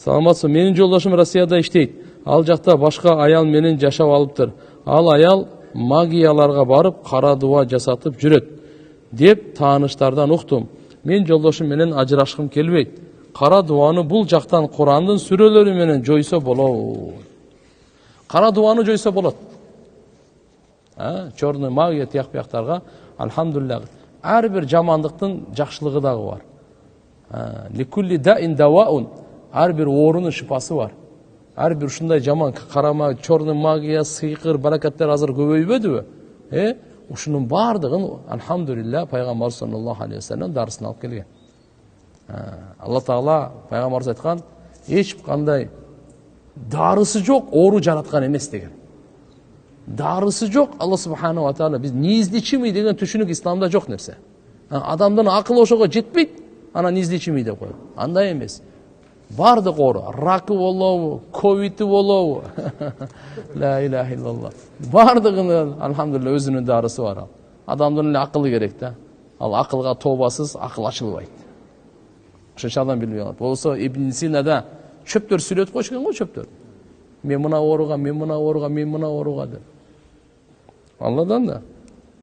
Саламатсыз, менин жолдошум Россияда иштейт. Ал жакта башка аял менен жашап алыптыр. Ал аял магияларга барып, кара дуа жасатып жүрөт деп тааныштардан уктум. Мен жолдошум менен ажырашкым келбейт. Кара дуаны бул жактан Курандын сүрөлөрү менен жойсо болот. Кара дуаны жойсо болот. Чорный магия тияк бияктарга алхамдулилlah. Ар бир жамандыктын жакшылыгы дагы бар. Ликулли даин даваун. Ар бир оорунун шифасы бар. Ар бир ушундай жаман карама, чорный магия, сыйкыр, баракаттар азыр көбөйбөдүбү? Ушунун бардыгын алхамдулилlah пайгамбар саллаллаху алейхи вассалам дарысын алып келген. Алла Таала пайгамбарыбыз айткан, эч кандай дарысы жок, оору жараткан эмес деген. Дарысы жок, Алла субхана ва таала биз неизлечимый деген түшүнүк исламда жок нерсе. Адамдын акылы ошого жетпейт, ана неизлечимый деп коет. Андай эмес. Бардык оору, ракы болобу, ковиди болобу. Ла илаха иллаллах. Бардыгынын алхамдулилlah өзүнүн дарысы бар. Адамдын эле акылы керек да. Ал акылга тообасыз акыл ачылбайт. Ошончо адам билбей калат. Болсо Ибн Синада чөптөр сүйлөтүп койшуган го чөптөр. Мен мына ооруга, мен мына ооруга, мен мына ооруга деп. Алладан да.